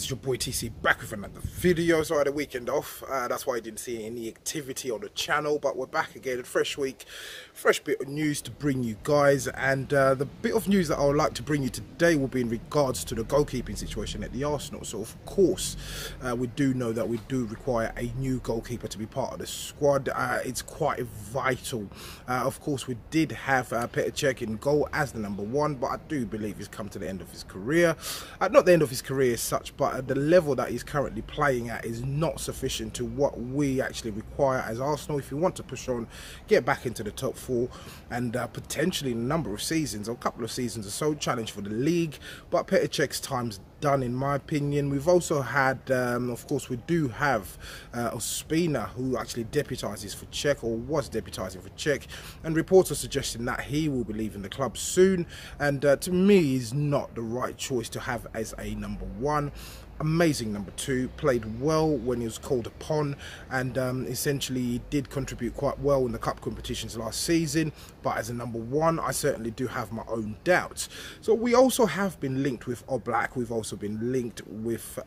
it's your boy TC back with another video. So I had a weekend off, that's why I didn't see any activity on the channel, but we're back again. A fresh week, fresh bit of news to bring you guys. And the bit of news that I would like to bring you today will be in regards to the goalkeeping situation at the Arsenal. So of course we do know that we do require a new goalkeeper to be part of the squad. It's quite vital. Of course we did have Cech in goal as the #1, but I do believe he's come to the end of his career. Not the end of his career as such, but the level that he's currently playing at is not sufficient to what we actually require as Arsenal. If you want to push on, get back into the top 4 and potentially in a number of seasons or a couple of seasons or so, challenge for the league. But Cech's time's done in my opinion. We've also had, of course we do have Ospina, who actually deputises for Cech, or was deputising for Cech, and reports are suggesting that he will be leaving the club soon, and to me he's not the right choice to have as a #1. Amazing #2, played well when he was called upon, and essentially did contribute quite well in the cup competitions last season, but as a #1 I certainly do have my own doubts. So we also have been linked with Oblak, we've also been linked with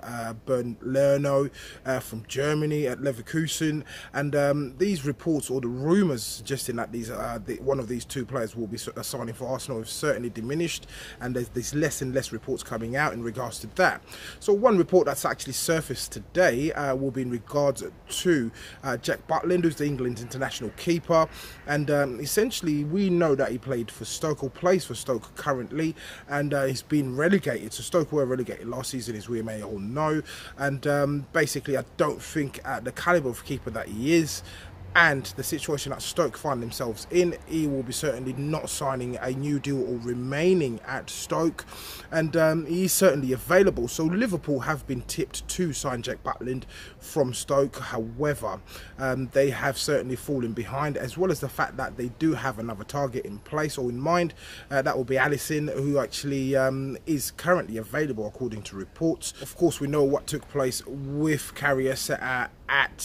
Molineux from Germany at Leverkusen, and these reports or the rumours suggesting that these one of these two players will be signing for Arsenal have certainly diminished, and there's less and less reports coming out in regards to that. So one report that's actually surfaced today will be in regards to Jack Butland, who's the England international keeper, and essentially we know that he played for Stoke, or plays for Stoke currently, and he's been relegated. So Stoke were relegated last season, as we may all know, and basically I don't think at the calibre of keeper that he is, and the situation that Stoke find themselves in, he will be certainly not signing a new deal or remaining at Stoke, and he's certainly available. So Liverpool have been tipped to sign Jack Butland from Stoke. However, they have certainly fallen behind, as well as the fact that they do have another target in place or in mind. That will be Alisson, who actually is currently available according to reports. Of course we know what took place with Karius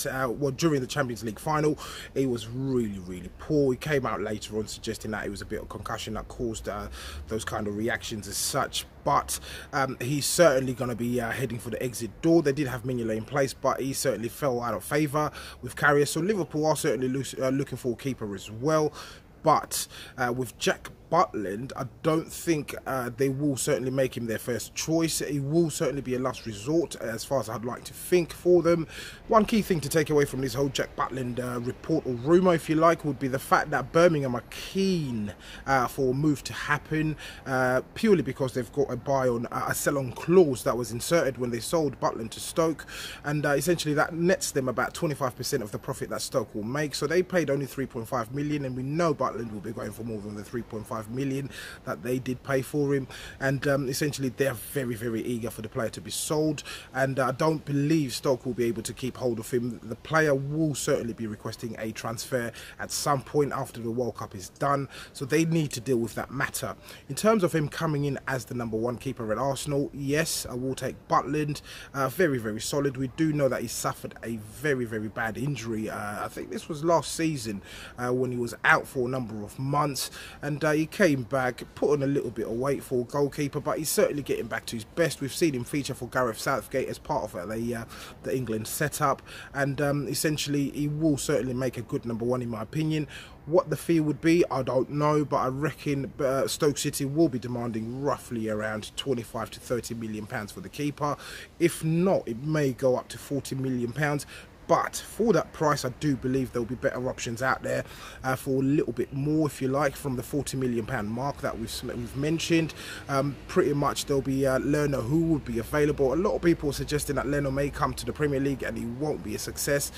well, during the Champions League final. He was really poor. He came out later on suggesting that it was a bit of concussion that caused those kind of reactions as such, but he's certainly going to be heading for the exit door. They did have Mignolet in place, but he certainly fell out of favour with Karius. So Liverpool are certainly looking for a keeper as well, but with Jack Butland, I don't think they will certainly make him their first choice. He will certainly be a last resort, as far as I'd like to think, for them. One key thing to take away from this whole Jack Butland report, or rumour if you like, would be the fact that Birmingham are keen for a move to happen, purely because they've got a buy on a sell-on clause that was inserted when they sold Butland to Stoke, and essentially that nets them about 25% of the profit that Stoke will make. So they paid only 3.5 million, and we know Butland will be going for more than the 3.5 million that they did pay for him, and essentially they're very eager for the player to be sold, and I don't believe Stoke will be able to keep hold of him. The player will certainly be requesting a transfer at some point after the World Cup is done, so they need to deal with that matter. In terms of him coming in as the #1 keeper at Arsenal, yes, I will take Butland. Very solid. We do know that he suffered a very bad injury. I think this was last season when he was out for a number of months, and he came back, put on a little bit of weight for a goalkeeper, but he's certainly getting back to his best. We've seen him feature for Gareth Southgate as part of the England setup, and essentially he will certainly make a good #1 in my opinion. What the fee would be, I don't know, but I reckon Stoke City will be demanding roughly around 25 to 30 million pounds for the keeper. If not, it may go up to 40 million pounds. But for that price, I do believe there'll be better options out there for a little bit more, if you like, from the 40 million pound mark that we've mentioned. Pretty much there'll be Lerner who would be available. A lot of people are suggesting that Lerner may come to the Premier League and he won't be a success.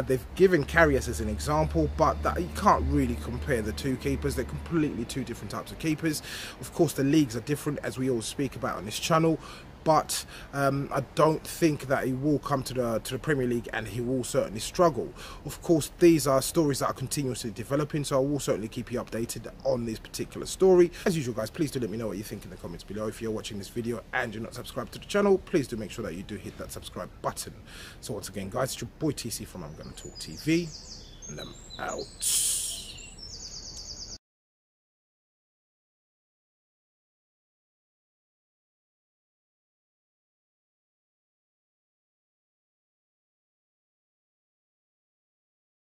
They've given Karius as an example, but you can't really compare the two keepers. They're completely two different types of keepers. Of course, the leagues are different, as we all speak about on this channel, but I don't think that he will come to the Premier League and he will certainly struggle. Of course, these are stories that are continuously developing, so I will certainly keep you updated on this particular story. As usual guys, please do let me know what you think in the comments below. If you're watching this video and you're not subscribed to the channel, please do make sure that you do hit that subscribe button. So once again guys, it's your boy TC from I'm Gonna Talk TV, and I'm out.